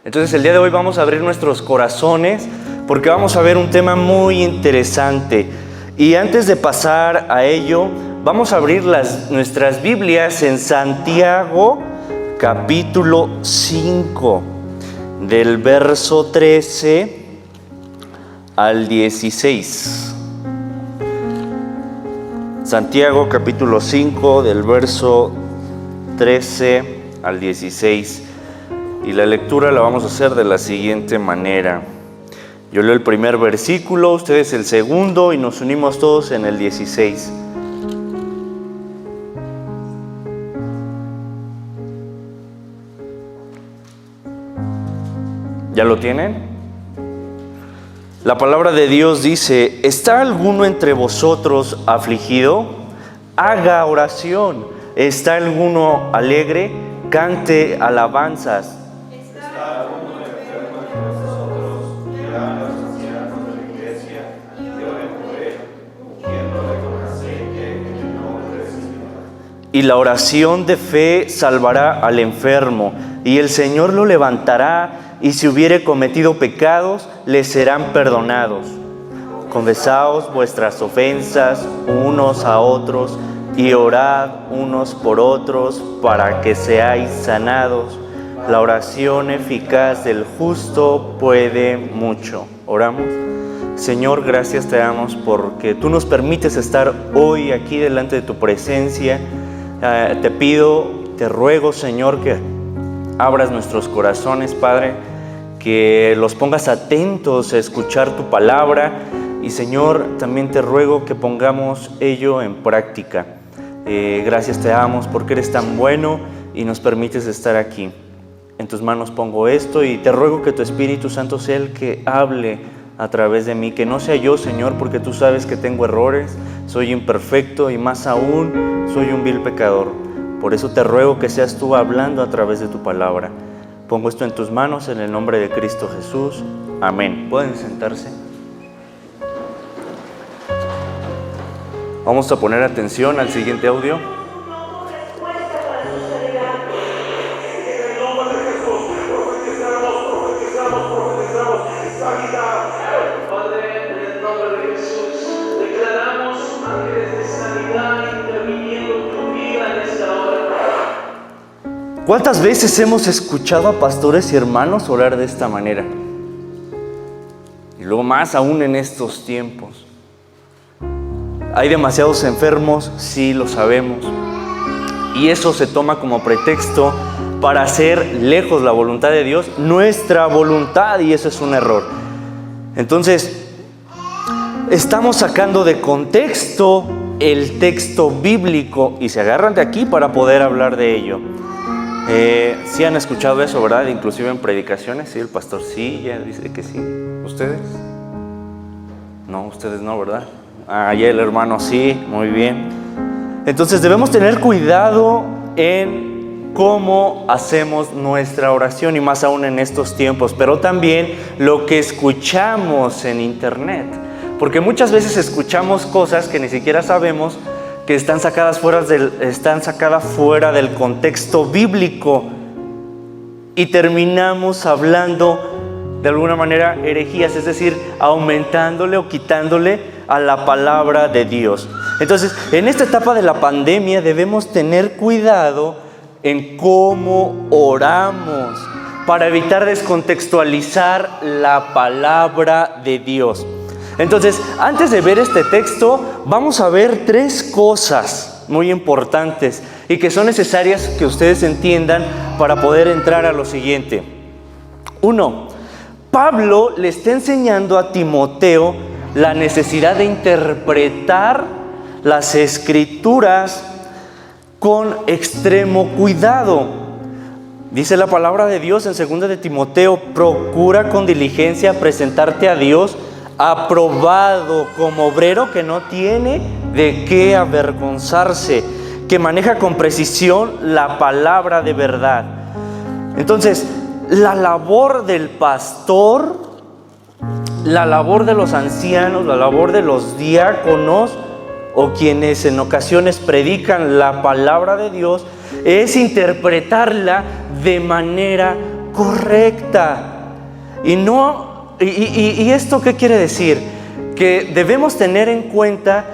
Entonces el día de hoy vamos a abrir nuestros corazones porque vamos a ver un tema muy interesante. Y antes de pasar a ello, vamos a abrir nuestras Biblias en Santiago capítulo 5, del verso 13 al 16. Santiago capítulo 5, del verso 13 al 16. Y la lectura la vamos a hacer de la siguiente manera. Yo leo el primer versículo, ustedes el segundo y nos unimos todos en el 16. ¿Ya lo tienen? La palabra de Dios dice: ¿está alguno entre vosotros afligido? Haga oración. ¿Está alguno alegre? Cante alabanzas. ¿Está alguno enfermo entre vosotros? Llame a los ancianos de la iglesia y oren por él, ungiéndole con aceite en el nombre del Señor. Y la oración de fe salvará al enfermo, y el Señor lo levantará, y si hubiere cometido pecados, le serán perdonados. Confesaos vuestras ofensas unos a otros, y orad unos por otros para que seáis sanados. La oración eficaz del justo puede mucho. Oramos. Señor, gracias te damos porque tú nos permites estar hoy aquí delante de tu presencia. Te pido, te ruego, Señor, que abras nuestros corazones, Padre, que los pongas atentos a escuchar tu palabra. Y, Señor, también te ruego que pongamos ello en práctica. Gracias te damos porque eres tan bueno y nos permites estar aquí. En tus manos pongo esto y te ruego que tu Espíritu Santo sea el que hable a través de mí, que no sea yo, Señor, porque tú sabes que tengo errores, soy imperfecto y más aún soy un vil pecador. Por eso te ruego que seas tú hablando a través de tu palabra. Pongo esto en tus manos en el nombre de Cristo Jesús. Amén. ¿Pueden sentarse? Vamos a poner atención al siguiente audio. ¿Cuántas veces hemos escuchado a pastores y hermanos orar de esta manera? Y luego más aún en estos tiempos. Hay demasiados enfermos, sí, lo sabemos. Y eso se toma como pretexto para hacer lejos la voluntad de Dios, nuestra voluntad, y eso es un error. Entonces, estamos sacando de contexto el texto bíblico y se agarran de aquí para poder hablar de ello. Sí han escuchado eso, ¿verdad? Inclusive en predicaciones, sí, el pastor sí, ya dice que sí. ¿Ustedes? No, ustedes no, ¿verdad? Ah, ya el hermano sí, muy bien. Entonces debemos tener cuidado en cómo hacemos nuestra oración y más aún en estos tiempos, pero también lo que escuchamos en internet, porque muchas veces escuchamos cosas que ni siquiera sabemos que están sacadas fuera del contexto bíblico y terminamos hablando de alguna manera herejías, es decir, aumentándole o quitándole a la palabra de Dios. Entonces, en esta etapa de la pandemia debemos tener cuidado en cómo oramos para evitar descontextualizar la palabra de Dios. Entonces, antes de ver este texto, vamos a ver tres cosas muy importantes y que son necesarias que ustedes entiendan para poder entrar a lo siguiente. 1. Pablo le está enseñando a Timoteo la necesidad de interpretar las Escrituras con extremo cuidado. Dice la palabra de Dios en 2 de Timoteo: procura con diligencia presentarte a Dios aprobado como obrero que no tiene de qué avergonzarse, que maneja con precisión la palabra de verdad. Entonces, la labor del pastor, la labor de los ancianos, la labor de los diáconos o quienes en ocasiones predican la palabra de Dios es interpretarla de manera correcta. ¿Y esto qué quiere decir? Que debemos tener en cuenta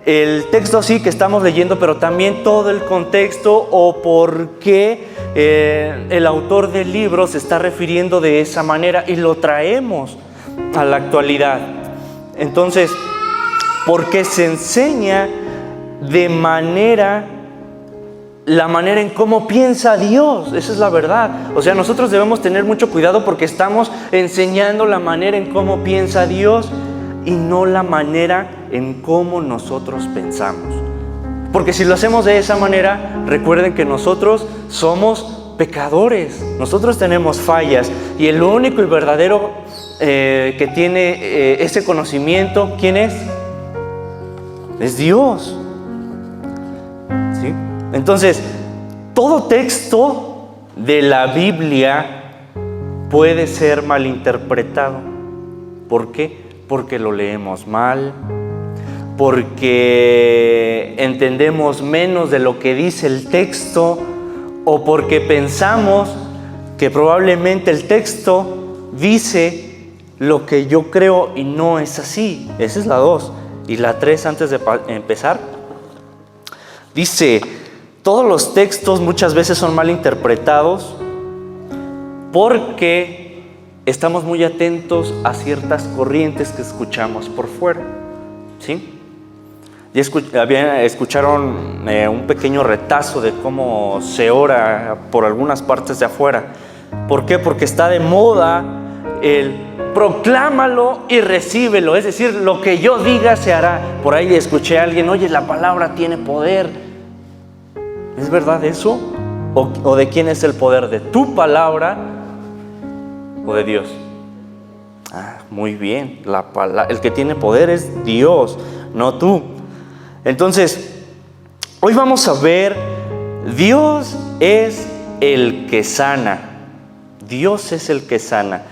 el texto sí que estamos leyendo, pero también todo el contexto o por qué el autor del libro se está refiriendo de esa manera y lo traemos a la actualidad. Entonces, porque se enseña la manera en cómo piensa Dios, esa es la verdad. O sea, nosotros debemos tener mucho cuidado porque estamos enseñando la manera en cómo piensa Dios y no la manera en cómo nosotros pensamos. Porque si lo hacemos de esa manera, recuerden que nosotros somos pecadores, nosotros tenemos fallas y el único y verdadero que tiene ese conocimiento, ¿quién es? Es Dios. ¿Sí? Entonces, todo texto de la Biblia puede ser malinterpretado. ¿Por qué? Porque lo leemos mal, porque entendemos menos de lo que dice el texto, o porque pensamos que probablemente el texto dice lo que yo creo y no es así. Esa es la 2. Y la 3, antes de empezar, dice: todos los textos muchas veces son mal interpretados porque estamos muy atentos a ciertas corrientes que escuchamos por fuera, ¿sí? Ya escucharon un pequeño retazo de cómo se ora por algunas partes de afuera. ¿Por qué? Porque está de moda el proclámalo y recíbelo, es decir, lo que yo diga se hará. Por ahí escuché a alguien: oye, la palabra tiene poder. ¿Es verdad eso? ¿O de quién es el poder? ¿De tu palabra o de Dios? Muy bien, el que tiene poder es Dios, no tú. Entonces, hoy vamos a ver, Dios es el que sana. Dios es el que sana.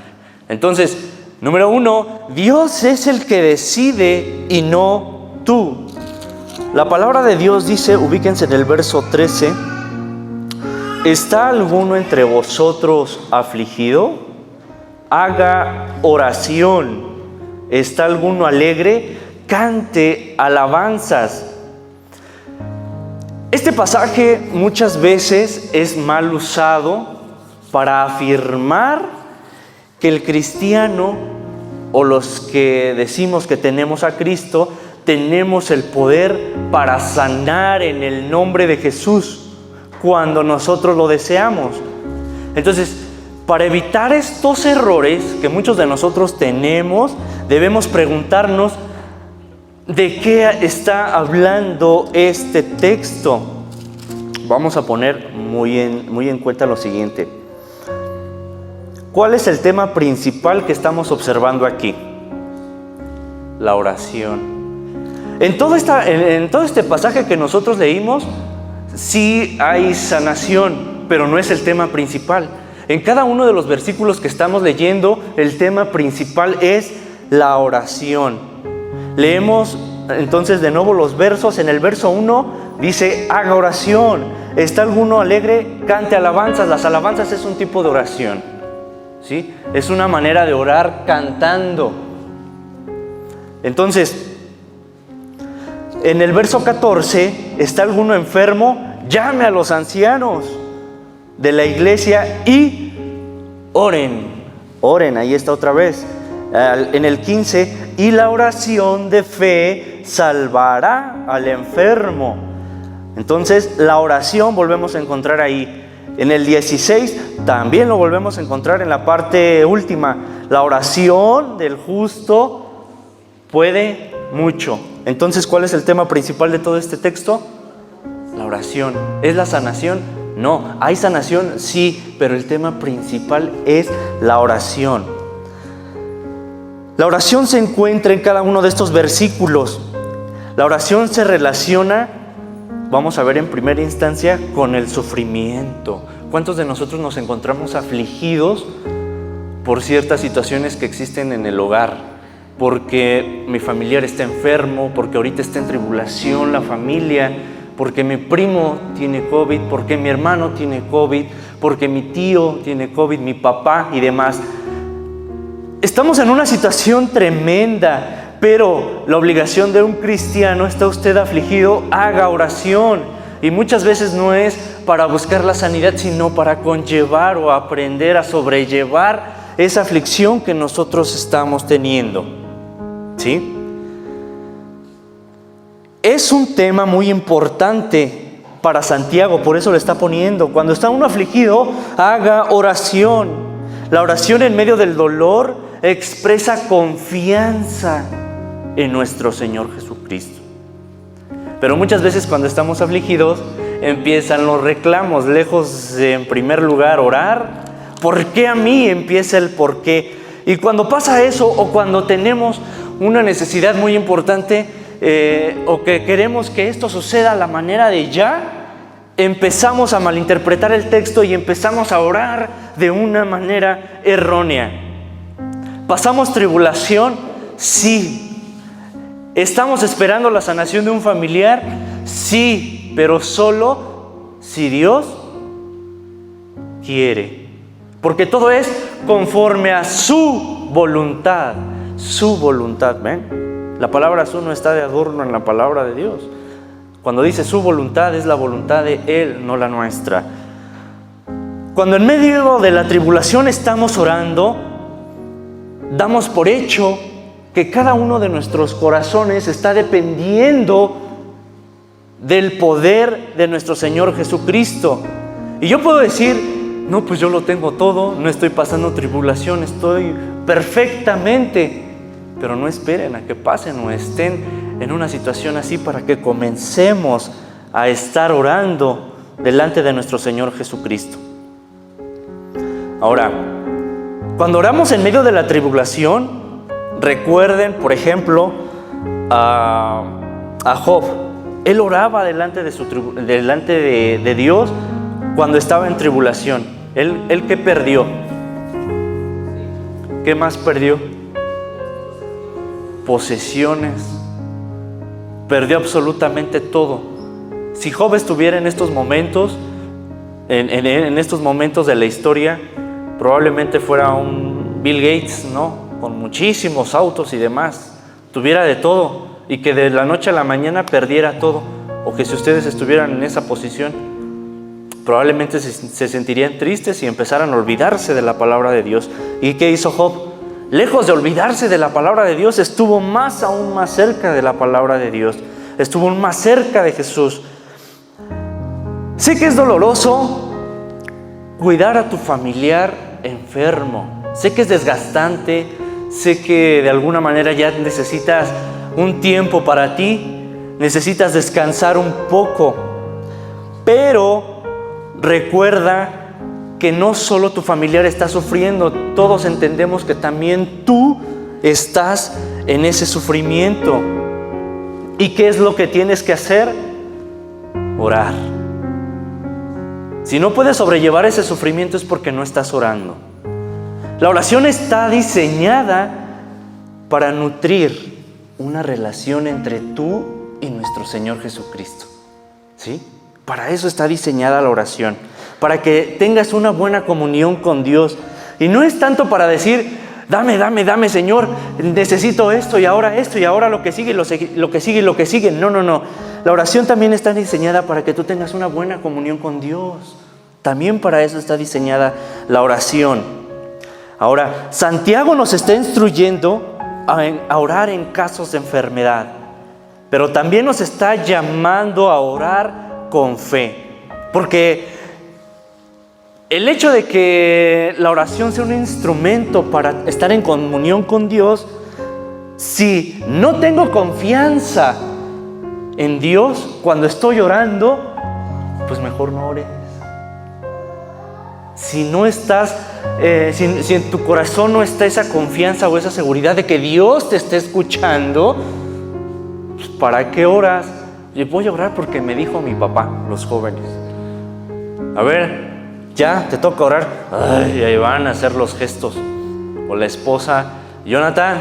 Entonces, número 1, Dios es el que decide y no tú. La palabra de Dios dice, ubíquense en el verso 13: ¿está alguno entre vosotros afligido? Haga oración. ¿Está alguno alegre? Cante alabanzas. Este pasaje muchas veces es mal usado para afirmar que el cristiano o los que decimos que tenemos a Cristo tenemos el poder para sanar en el nombre de Jesús cuando nosotros lo deseamos. Entonces, para evitar estos errores que muchos de nosotros tenemos, debemos preguntarnos ¿de qué está hablando este texto? Vamos a poner muy en cuenta lo siguiente. ¿Cuál es el tema principal que estamos observando aquí? La oración. En todo este pasaje que nosotros leímos, sí hay sanación, pero no es el tema principal. En cada uno de los versículos que estamos leyendo, el tema principal es la oración. Leemos entonces de nuevo los versos. En el verso 1 dice: haga oración. ¿Está alguno alegre? Cante alabanzas. Las alabanzas es un tipo de oración, ¿sí? Es una manera de orar cantando. Entonces, en el verso 14: ¿está alguno enfermo? Llame a los ancianos de la iglesia y oren. Oren, ahí está otra vez. En el 15: y la oración de fe salvará al enfermo. Entonces, la oración volvemos a encontrar ahí. En el 16 también lo volvemos a encontrar en la parte última. La oración del justo puede mucho. Entonces, ¿cuál es el tema principal de todo este texto? La oración. ¿Es la sanación? No. ¿Hay sanación? Sí, pero el tema principal es la oración. La oración se encuentra en cada uno de estos versículos. La oración se relaciona, vamos a ver en primera instancia, con el sufrimiento. ¿Cuántos de nosotros nos encontramos afligidos por ciertas situaciones que existen en el hogar? Porque mi familiar está enfermo, porque ahorita está en tribulación la familia, porque mi primo tiene COVID, porque mi hermano tiene COVID, porque mi tío tiene COVID, mi papá y demás. Estamos en una situación tremenda, pero la obligación de un cristiano: ¿está usted afligido? Haga oración. Y muchas veces no es para buscar la sanidad, sino para conllevar o aprender a sobrellevar esa aflicción que nosotros estamos teniendo. ¿Sí? Es un tema muy importante para Santiago, por eso lo está poniendo. Cuando está uno afligido, haga oración. La oración en medio del dolor expresa confianza en nuestro Señor Jesucristo. Pero muchas veces cuando estamos afligidos, empiezan los reclamos. Lejos de, en primer lugar, orar. ¿Por qué a mí? Empieza el por qué. Y cuando pasa eso, o cuando tenemos una necesidad muy importante, o que queremos que esto suceda a la manera de ya, empezamos a malinterpretar el texto y empezamos a orar de una manera errónea. ¿Pasamos tribulación? Sí. ¿Estamos esperando la sanación de un familiar? Sí, pero solo si Dios quiere. Porque todo es conforme a su voluntad. Su voluntad, ¿ven? La palabra su no está de adorno en la palabra de Dios. Cuando dice su voluntad, es la voluntad de Él, no la nuestra. Cuando en medio de la tribulación estamos orando, damos por hecho que cada uno de nuestros corazones está dependiendo del poder de nuestro Señor Jesucristo. Y yo puedo decir: no, pues yo lo tengo todo, no estoy pasando tribulación, estoy perfectamente. Pero no esperen a que pasen o estén en una situación así para que comencemos a estar orando delante de nuestro Señor Jesucristo. Ahora, cuando oramos en medio de la tribulación, recuerden, por ejemplo, a Job. Él oraba delante de Dios cuando estaba en tribulación. ¿Él qué perdió? ¿Qué más perdió? Posesiones. Perdió absolutamente todo. Si Job estuviera en estos momentos, en estos momentos de la historia, probablemente fuera un Bill Gates, ¿no? Con muchísimos autos y demás, tuviera de todo, y que de la noche a la mañana perdiera todo. O que si ustedes estuvieran en esa posición, probablemente se sentirían tristes y empezaran a olvidarse de la palabra de Dios. ¿Y qué hizo Job? Lejos de olvidarse de la palabra de Dios, estuvo aún más cerca de la palabra de Dios, estuvo aún más cerca de Jesús. Sé que es doloroso cuidar a tu familiar enfermo, sé que es desgastante, sé que de alguna manera ya necesitas un tiempo para ti, necesitas descansar un poco, pero recuerda que no solo tu familiar está sufriendo, todos entendemos que también tú estás en ese sufrimiento. ¿Y qué es lo que tienes que hacer? Orar. Si no puedes sobrellevar ese sufrimiento es porque no estás orando. La oración está diseñada para nutrir una relación entre tú y nuestro Señor Jesucristo. ¿Sí? Para eso está diseñada la oración, para que tengas una buena comunión con Dios. Y no es tanto para decir: dame, Señor, necesito esto y ahora lo que sigue, lo que sigue y lo que sigue. No. La oración también está diseñada para que tú tengas una buena comunión con Dios. También para eso está diseñada la oración. Ahora, Santiago nos está instruyendo a orar en casos de enfermedad, pero también nos está llamando a orar con fe, porque el hecho de que la oración sea un instrumento para estar en comunión con Dios, si no tengo confianza en Dios cuando estoy orando, pues mejor no ores. Si no estás, si en tu corazón no está esa confianza o esa seguridad de que Dios te está escuchando, pues ¿para qué oras? Yo voy a orar porque me dijo mi papá, los jóvenes. A ver, ya te toca orar. Ay, ahí van a hacer los gestos. O la esposa: Jonathan,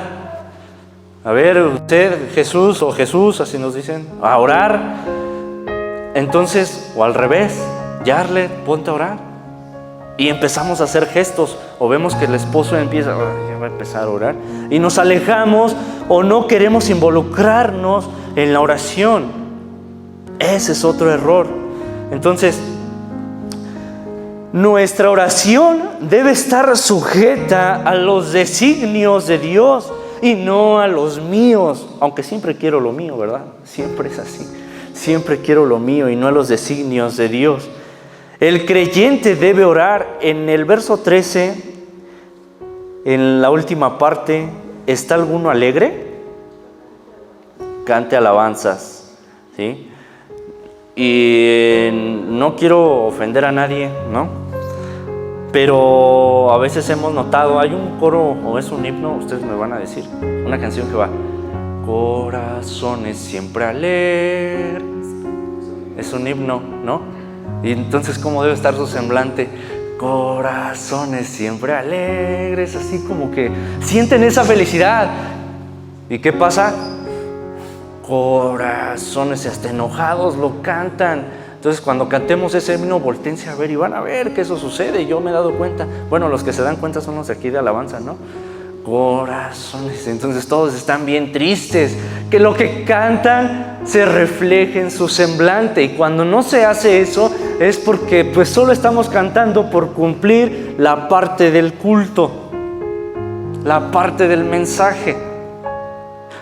a ver, usted, Jesús, o Jesús, así nos dicen, a orar. Entonces, o al revés, Yarlet, ponte a orar. y empezamos a hacer gestos, o vemos que el esposo empieza, ya va a empezar a orar, y nos alejamos o no queremos involucrarnos en la oración. Ese es otro error. Entonces, nuestra oración debe estar sujeta a los designios de Dios y no a los míos, aunque siempre quiero lo mío, ¿verdad? Siempre es así. Siempre quiero lo mío y no a los designios de Dios. El creyente debe orar. En el verso 13, en la última parte, ¿está alguno alegre? Cante alabanzas, ¿sí? Y no quiero ofender a nadie, ¿no? Pero a veces hemos notado, hay un coro o es un himno, ustedes me van a decir, una canción que va: corazones siempre alegres. Es un himno, ¿no? Y entonces, ¿cómo debe estar su semblante? Corazones siempre alegres, así como que sienten esa felicidad. ¿Y qué pasa? Corazones hasta enojados lo cantan. Entonces, cuando cantemos ese himno, voltéense a ver y van a ver que eso sucede. Yo me he dado cuenta. Bueno, los que se dan cuenta son los de aquí de alabanza, ¿no? Corazones. Entonces todos están bien tristes, que lo que cantan se refleje en su semblante. Y cuando no se hace eso, es porque pues solo estamos cantando por cumplir la parte del culto, la parte del mensaje.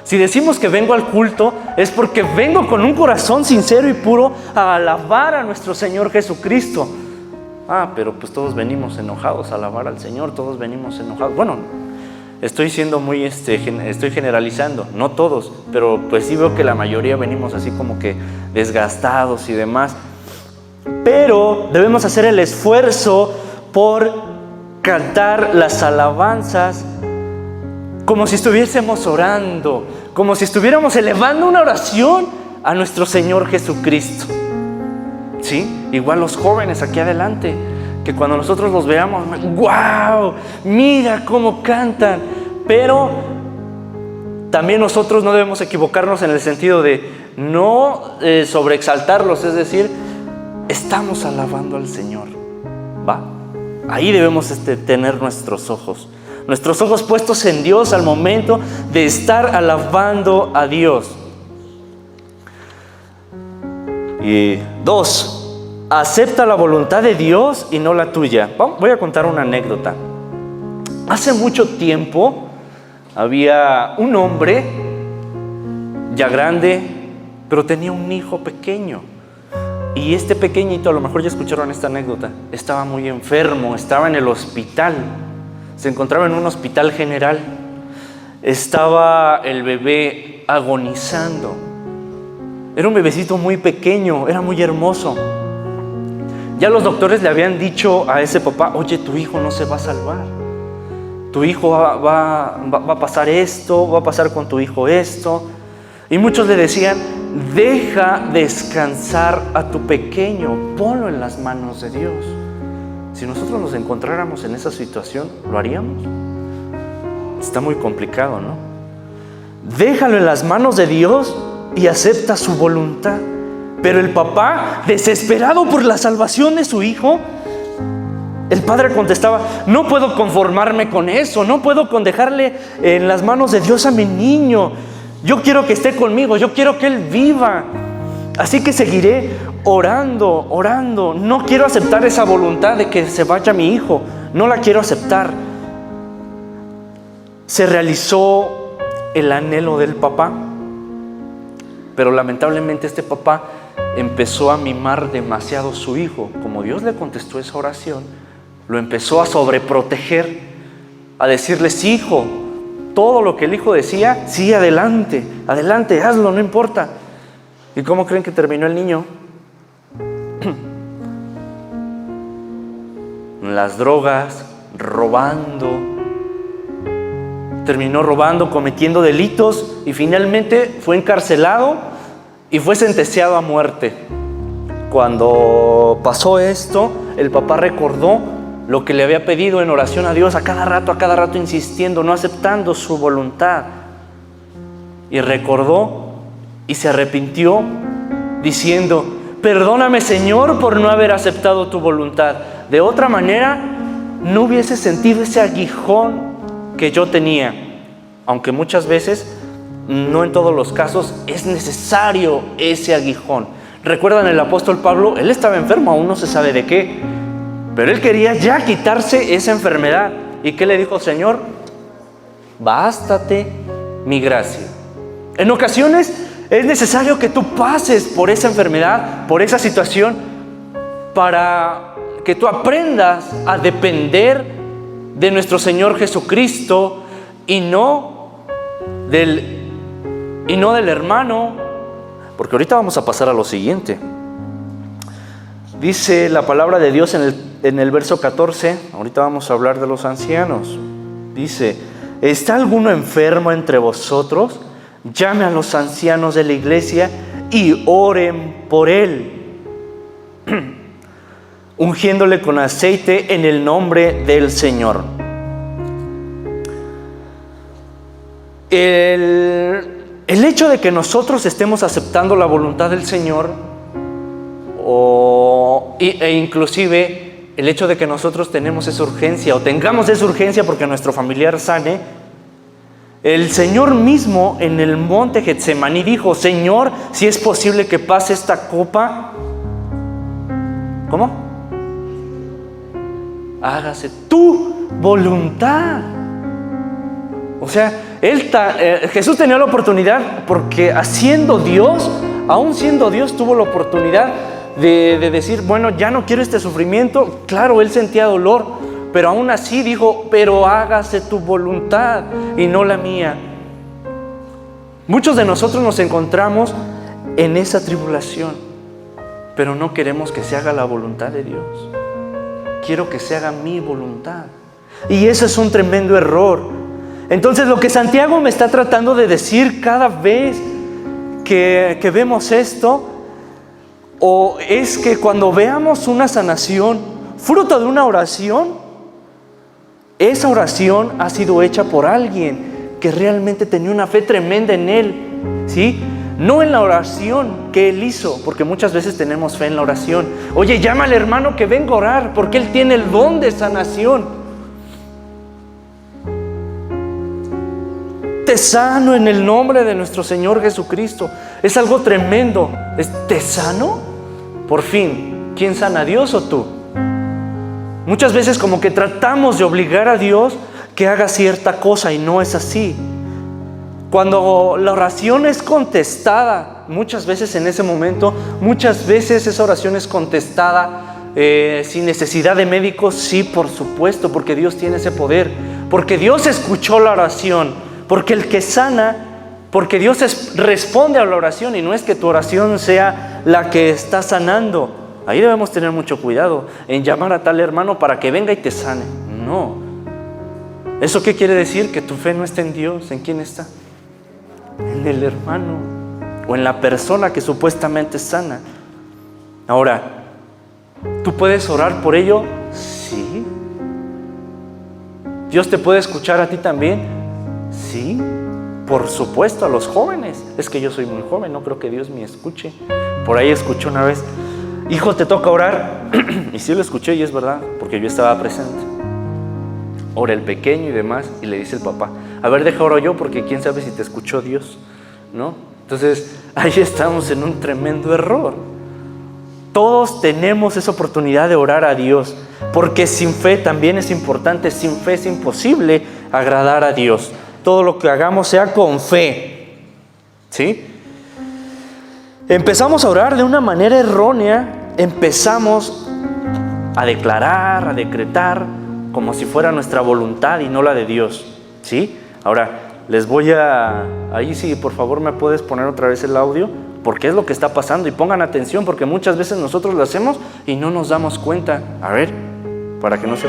Si decimos que vengo al culto, es porque vengo con un corazón sincero y puro a alabar a nuestro Señor Jesucristo. Pero pues todos venimos enojados a alabar al Señor, todos venimos enojados. Bueno, estoy siendo muy, estoy generalizando, no todos, pero pues sí veo que la mayoría venimos así como que desgastados y demás. Pero debemos hacer el esfuerzo por cantar las alabanzas como si estuviésemos orando, como si estuviéramos elevando una oración a nuestro Señor Jesucristo. ¿Sí? Igual los jóvenes aquí adelante, que cuando nosotros los veamos, ¡wow! Mira cómo cantan. Pero también nosotros no debemos equivocarnos en el sentido de no sobreexaltarlos, es decir, estamos alabando al Señor, ¿va? Ahí debemos tener nuestros ojos puestos en Dios al momento de estar alabando a Dios. Y 2, acepta la voluntad de Dios y no la tuya. Voy a contar una anécdota. Hace mucho tiempo había un hombre ya grande, pero tenía un hijo pequeño. Y este pequeñito, a lo mejor ya escucharon esta anécdota, estaba muy enfermo, estaba en el hospital. Se encontraba en un hospital general. Estaba el bebé agonizando. Era un bebecito muy pequeño, era muy hermoso. Ya los doctores le habían dicho a ese papá: oye, tu hijo no se va a salvar. Tu hijo va a pasar esto, va a pasar con tu hijo esto. Y muchos le decían: deja descansar a tu pequeño, ponlo en las manos de Dios. Si nosotros nos encontráramos en esa situación, ¿lo haríamos? Está muy complicado, ¿no? Déjalo en las manos de Dios y acepta su voluntad. Pero el papá, desesperado por la salvación de su hijo, el padre contestaba: no puedo conformarme con eso, no puedo con dejarle en las manos de Dios a mi niño. Yo quiero que esté conmigo, yo quiero que él viva. Así que seguiré orando. No quiero aceptar esa voluntad de que se vaya mi hijo. No la quiero aceptar. Se realizó el anhelo del papá, pero lamentablemente este papá empezó a mimar demasiado a su hijo. Como Dios le contestó esa oración, lo empezó a sobreproteger, a decirle: sí, hijo, todo lo que el hijo decía, sí, adelante, hazlo, no importa. ¿Y cómo creen que terminó el niño? Las drogas, robando. Terminó robando, cometiendo delitos y finalmente fue encarcelado y fue sentenciado a muerte. Cuando pasó esto, el papá recordó lo que le había pedido en oración a Dios a cada rato insistiendo, no aceptando su voluntad. Y recordó y se arrepintió diciendo: perdóname, Señor, por no haber aceptado tu voluntad. De otra manera, no hubiese sentido ese aguijón que yo tenía. Aunque muchas veces, no en todos los casos, es necesario ese aguijón. ¿Recuerdan el apóstol Pablo? Él estaba enfermo, aún no se sabe de qué, pero él quería ya quitarse esa enfermedad. ¿Y qué le dijo? Señor, bástate mi gracia. En ocasiones es necesario que tú pases por esa enfermedad, por esa situación, para que tú aprendas a depender de nuestro Señor Jesucristo y no del hermano. Porque ahorita vamos a pasar a lo siguiente. Dice la palabra de Dios en el verso 14, ahorita vamos a hablar de los ancianos. Dice: ¿está alguno enfermo entre vosotros? Llame a los ancianos de la iglesia y oren por él, ungiéndole con aceite en el nombre del Señor. El hecho de que nosotros estemos aceptando la voluntad del Señor, e inclusive el hecho de que nosotros tenemos esa urgencia o tengamos esa urgencia porque nuestro familiar sane, el Señor mismo en el monte Getsemaní dijo: Señor, si es posible que pase esta copa, ¿cómo? Hágase tu voluntad. O sea, Jesús tenía la oportunidad, porque siendo Dios, aún siendo Dios, tuvo la oportunidad de decir: bueno, ya no quiero este sufrimiento. Claro, Él sentía dolor, pero aún así dijo: pero hágase tu voluntad y no la mía. Muchos de nosotros nos encontramos en esa tribulación, pero no queremos que se haga la voluntad de Dios. Quiero que se haga mi voluntad. Y eso es un tremendo error. Entonces, lo que Santiago me está tratando de decir cada vez que vemos esto, o es que cuando veamos una sanación fruto de una oración, esa oración ha sido hecha por alguien que realmente tenía una fe tremenda en Él, ¿sí? No en la oración que Él hizo, porque muchas veces tenemos fe en la oración. Oye, llama al hermano que venga a orar, porque Él tiene el don de sanación. Te sano en el nombre de nuestro Señor Jesucristo. Es algo tremendo. ¿Te sano? Por fin, ¿quién sana, Dios o tú? Muchas veces como que tratamos de obligar a Dios que haga cierta cosa, y no es así. Cuando la oración es contestada, muchas veces en ese momento, muchas veces esa oración es contestada sin necesidad de médicos. Sí, por supuesto, porque Dios tiene ese poder, porque Dios escuchó la oración. Porque el que sana, porque Dios responde a la oración, y no es que tu oración sea la que está sanando. Ahí debemos tener mucho cuidado en llamar a tal hermano para que venga y te sane. No. ¿Eso qué quiere decir? Que tu fe no está en Dios. ¿En quién está? En el hermano o en la persona que supuestamente sana. Ahora, ¿tú puedes orar por ello? Sí. ¿Dios te puede escuchar a ti también? Sí, por supuesto. A los jóvenes. Es que yo soy muy joven, no creo que Dios me escuche. Por ahí escuché una vez: hijo, te toca orar. Y sí lo escuché, y es verdad, porque yo estaba presente. Ora el pequeño y demás, y le dice el papá: a ver, deja oro yo, porque quién sabe si te escuchó Dios, ¿no? Entonces, ahí estamos en un tremendo error. Todos tenemos esa oportunidad de orar a Dios, porque sin fe también es importante. Sin fe es imposible agradar a Dios. Todo lo que hagamos sea con fe, ¿sí? Empezamos a orar de una manera errónea. Empezamos a declarar, a decretar como si fuera nuestra voluntad y no la de Dios, ¿sí? Ahora, ahí sí, por favor, me puedes poner otra vez el audio, porque es lo que está pasando, y pongan atención, porque muchas veces nosotros lo hacemos y no nos damos cuenta. A ver, para que no se...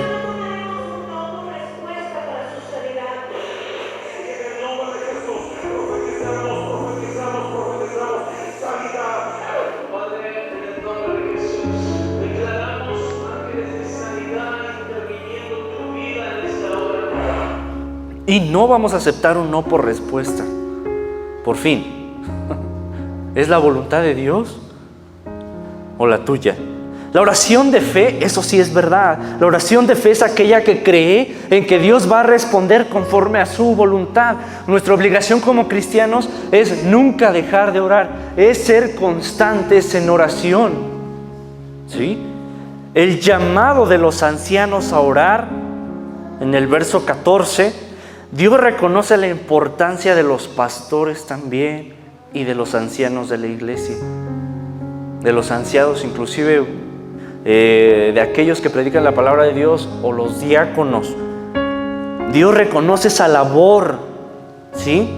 Y no vamos a aceptar un no por respuesta. Por fin, ¿es la voluntad de Dios o la tuya? La oración de fe, eso sí es verdad. La oración de fe es aquella que cree en que Dios va a responder conforme a su voluntad. Nuestra obligación como cristianos es nunca dejar de orar, es ser constantes en oración. ¿Sí? El llamado de los ancianos a orar, en el verso 14, Dios reconoce la importancia de los pastores también y de los ancianos de la iglesia, de los ancianos inclusive, de aquellos que predican la palabra de Dios o los diáconos. Dios reconoce esa labor, ¿sí?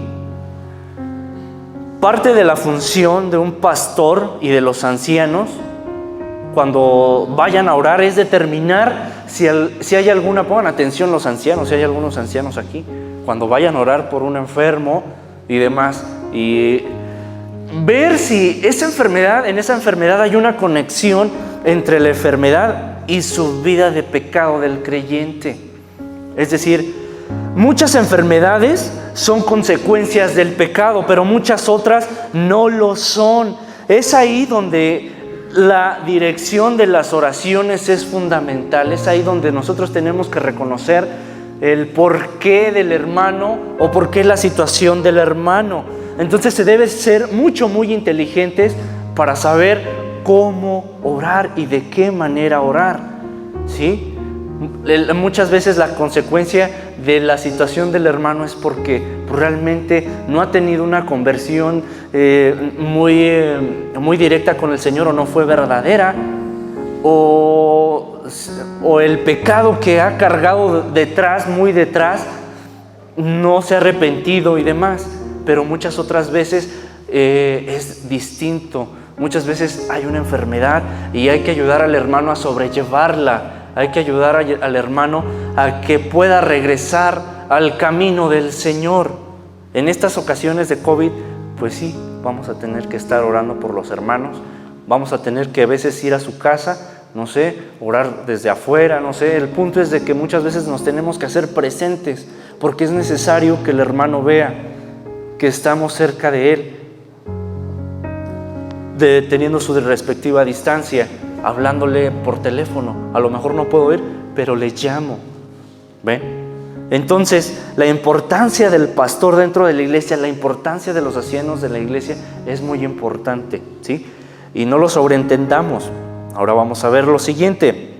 Parte de la función de un pastor y de los ancianos cuando vayan a orar es determinar si hay alguna, pongan atención los ancianos, si hay algunos ancianos aquí, cuando vayan a orar por un enfermo y demás, y ver si en esa enfermedad hay una conexión entre la enfermedad y su vida de pecado del creyente. Es decir, muchas enfermedades son consecuencias del pecado, pero muchas otras no lo son. Es ahí donde la dirección de las oraciones es fundamental. Es ahí donde nosotros tenemos que reconocer el porqué del hermano o por qué la situación del hermano. Entonces se debe ser muy inteligentes para saber cómo orar y de qué manera orar, ¿sí? Muchas veces la consecuencia de la situación del hermano es porque realmente no ha tenido una conversión muy directa con el Señor, o no fue verdadera, o el pecado que ha cargado muy detrás, no se ha arrepentido y demás. Pero muchas otras veces es distinto. Muchas veces hay una enfermedad y hay que ayudar al hermano a sobrellevarla. Hay que ayudar al hermano a que pueda regresar al camino del Señor. En estas ocasiones de COVID, pues sí, vamos a tener que estar orando por los hermanos. Vamos a tener que a veces ir a su casa, no sé, orar desde afuera, no sé. El punto es de que muchas veces nos tenemos que hacer presentes, porque es necesario que el hermano vea que estamos cerca de él, teniendo su respectiva distancia, hablándole por teléfono. A lo mejor no puedo ir, pero le llamo. ¿Ven? Entonces, la importancia del pastor dentro de la iglesia, la importancia de los ancianos de la iglesia es muy importante, ¿sí? Y no lo sobreentendamos. Ahora vamos a ver lo siguiente.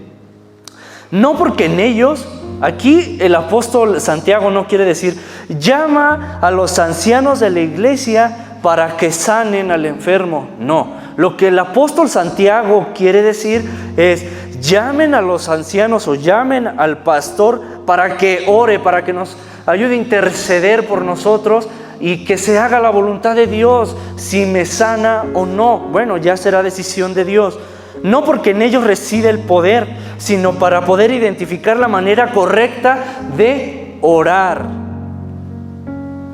No porque en ellos, aquí el apóstol Santiago no quiere decir, llama a los ancianos de la iglesia para que sanen al enfermo. No, lo que el apóstol Santiago quiere decir es, llamen a los ancianos o llamen al pastor para que ore, para que nos ayude a interceder por nosotros y que se haga la voluntad de Dios. Si me sana o no, bueno, ya será decisión de Dios. No porque en ellos reside el poder, sino para poder identificar la manera correcta de orar.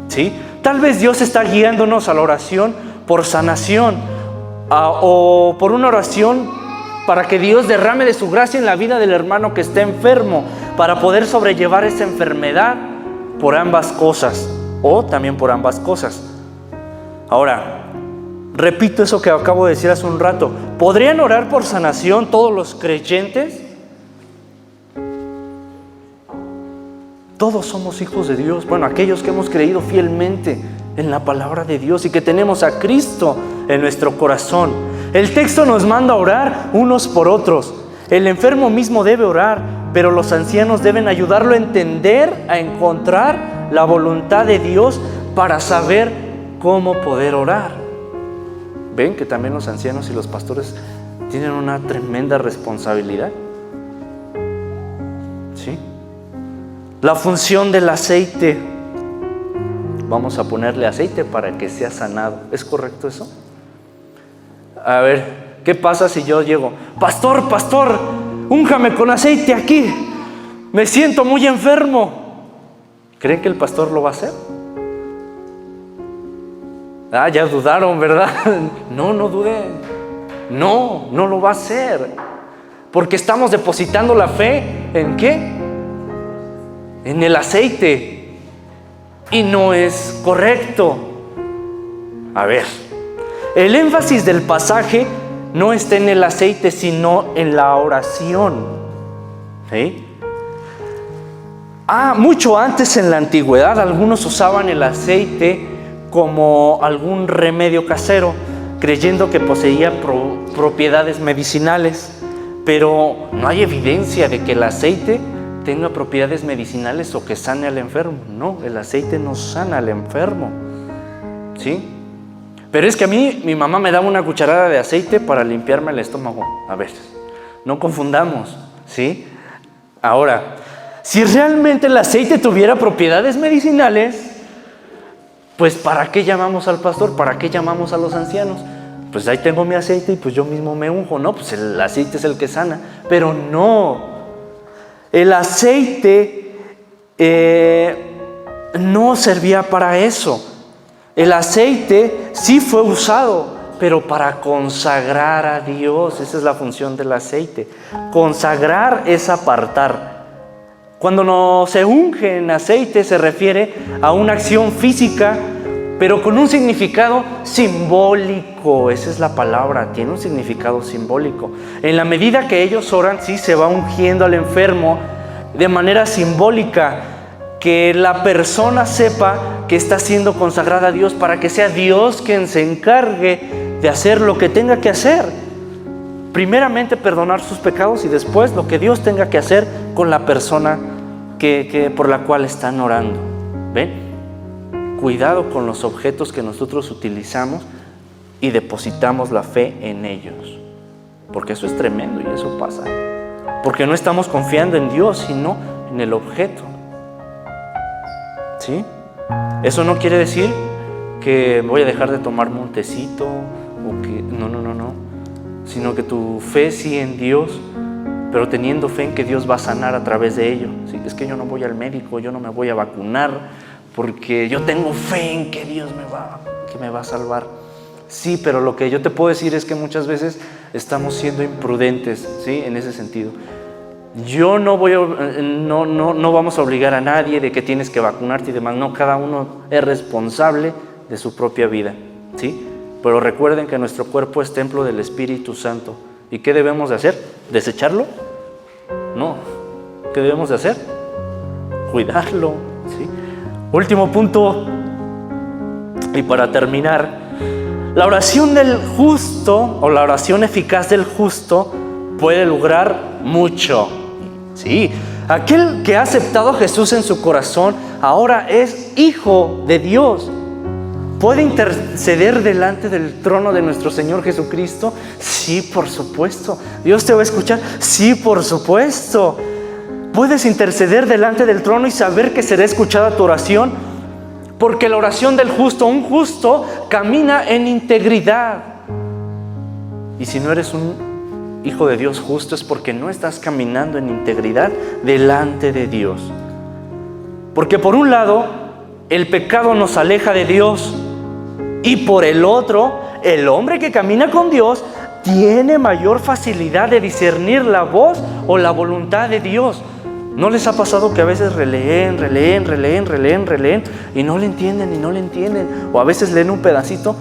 ¿Sí? Tal vez Dios está guiándonos a la oración por sanación, o por una oración para que Dios derrame de su gracia en la vida del hermano que está enfermo, para poder sobrellevar esa enfermedad por ambas cosas, o también por ambas cosas. Ahora, repito eso que acabo de decir hace un rato. ¿Podrían orar por sanación todos los creyentes? Todos somos hijos de Dios. Bueno, aquellos que hemos creído fielmente en la palabra de Dios y que tenemos a Cristo en nuestro corazón. El texto nos manda a orar unos por otros. El enfermo mismo debe orar, pero los ancianos deben ayudarlo a entender, a encontrar la voluntad de Dios para saber cómo poder orar. ¿Ven que también los ancianos y los pastores tienen una tremenda responsabilidad? ¿Sí? La función del aceite. Vamos a ponerle aceite para que sea sanado. ¿Es correcto eso? A ver, ¿qué pasa si yo llego? Pastor, únjame con aceite aquí. Me siento muy enfermo. ¿Creen que el pastor lo va a hacer? Ya dudaron, ¿verdad? No duden. No lo va a hacer. Porque estamos depositando la fe ¿en qué? En el aceite. Y no es correcto. A ver, el énfasis del pasaje no está en el aceite, sino en la oración. ¿Sí? Mucho antes en la antigüedad, algunos usaban el aceite como algún remedio casero, creyendo que poseía propiedades medicinales, pero no hay evidencia de que el aceite tenga propiedades medicinales o que sane al enfermo. No, el aceite no sana al enfermo, ¿sí? Pero es que a mí, mi mamá me daba una cucharada de aceite para limpiarme el estómago. A ver, no confundamos, ¿sí? Ahora, si realmente el aceite tuviera propiedades medicinales, pues ¿para qué llamamos al pastor? ¿Para qué llamamos a los ancianos? Pues ahí tengo mi aceite y pues yo mismo me unjo. No, pues el aceite es el que sana. Pero no, el aceite no servía para eso. El aceite sí fue usado, pero para consagrar a Dios. Esa es la función del aceite. Consagrar es apartar. Cuando no se unge en aceite se refiere a una acción física, pero con un significado simbólico. Esa es la palabra, tiene un significado simbólico. En la medida que ellos oran, sí se va ungiendo al enfermo de manera simbólica, que la persona sepa que está siendo consagrada a Dios, para que sea Dios quien se encargue de hacer lo que tenga que hacer. Primeramente perdonar sus pecados y después lo que Dios tenga que hacer con la persona por la cual están orando. ¿Ven? Cuidado con los objetos que nosotros utilizamos y depositamos la fe en ellos, porque eso es tremendo y eso pasa, porque no estamos confiando en Dios sino en el objeto. ¿Sí? Eso no quiere decir que voy a dejar de tomarme un tecito o que no, sino que tu fe sí en Dios, pero teniendo fe en que Dios va a sanar a través de ello. ¿Sí? Es que yo no voy al médico, yo no me voy a vacunar porque yo tengo fe en que Dios me va a salvar. Sí, pero lo que yo te puedo decir es que muchas veces estamos siendo imprudentes, ¿sí? En ese sentido. Yo no vamos a obligar a nadie de que tienes que vacunarte y demás. No, cada uno es responsable de su propia vida, ¿sí? Pero recuerden que nuestro cuerpo es templo del Espíritu Santo. ¿Y qué debemos de hacer? ¿Desecharlo? No. ¿Qué debemos de hacer? Cuidarlo, ¿sí? Último punto, y para terminar, la oración del justo o la oración eficaz del justo puede lograr mucho. Sí, aquel que ha aceptado a Jesús en su corazón ahora es hijo de Dios. ¿Puede interceder delante del trono de nuestro Señor Jesucristo? Sí, por supuesto. ¿Dios te va a escuchar? Sí, por supuesto. ¿Puedes interceder delante del trono y saber que será escuchada tu oración? Porque la oración del justo, un justo, camina en integridad. Y si no eres un hijo de Dios justo, es porque no estás caminando en integridad delante de Dios. Porque por un lado, el pecado nos aleja de Dios, y por el otro, el hombre que camina con Dios tiene mayor facilidad de discernir la voz o la voluntad de Dios. ¿No les ha pasado que a veces releen y no le entienden? O a veces leen un pedacito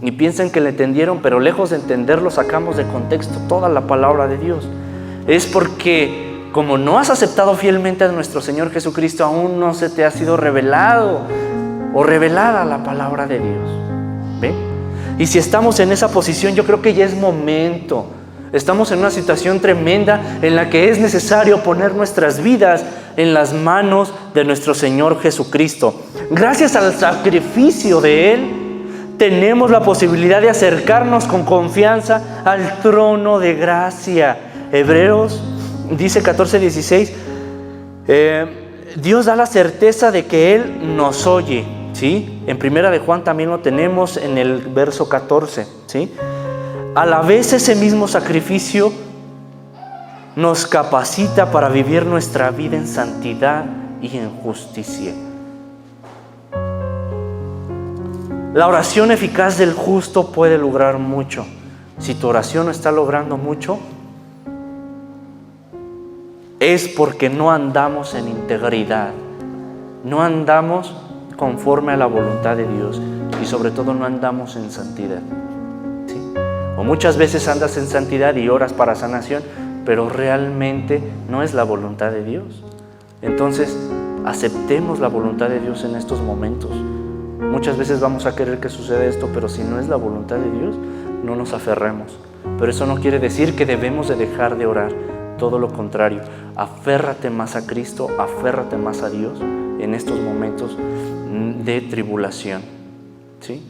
y piensan que le entendieron, pero lejos de entenderlo sacamos de contexto toda la palabra de Dios. Es porque como no has aceptado fielmente a nuestro Señor Jesucristo, aún no se te ha sido revelado o revelada la palabra de Dios. ¿Ve? Y si estamos en esa posición, yo creo que ya es momento. Estamos en una situación tremenda en la que es necesario poner nuestras vidas en las manos de nuestro Señor Jesucristo. Gracias al sacrificio de Él, tenemos la posibilidad de acercarnos con confianza al trono de gracia. Hebreos dice 14:16, Dios da la certeza de que Él nos oye, ¿sí? En Primera de Juan también lo tenemos en el verso 14, ¿sí? A la vez ese mismo sacrificio nos capacita para vivir nuestra vida en santidad y en justicia. La oración eficaz del justo puede lograr mucho. Si tu oración no está logrando mucho, es porque no andamos en integridad, no andamos conforme a la voluntad de Dios y sobre todo no andamos en santidad. O muchas veces andas en santidad y oras para sanación, pero realmente no es la voluntad de Dios. Entonces, aceptemos la voluntad de Dios en estos momentos. Muchas veces vamos a querer que suceda esto, pero si no es la voluntad de Dios, no nos aferremos. Pero eso no quiere decir que debemos de dejar de orar. Todo lo contrario, aférrate más a Cristo, aférrate más a Dios en estos momentos de tribulación, ¿sí?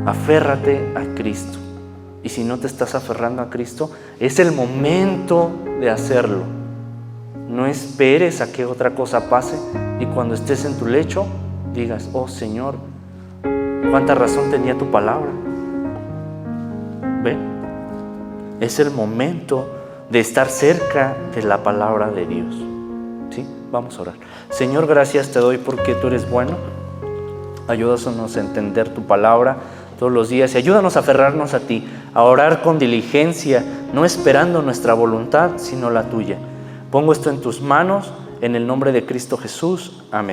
Aférrate a Cristo. Y si no te estás aferrando a Cristo, es el momento de hacerlo. No esperes a que otra cosa pase y cuando estés en tu lecho digas: oh Señor, cuánta razón tenía tu palabra. ¿Ve? Es el momento de estar cerca de la palabra de Dios. ¿Sí? Vamos a orar. Señor, gracias te doy porque tú eres bueno. Ayúdanos a entender tu palabra todos los días y ayúdanos a aferrarnos a ti, a orar con diligencia, no esperando nuestra voluntad, sino la tuya. Pongo esto en tus manos, en el nombre de Cristo Jesús. Amén.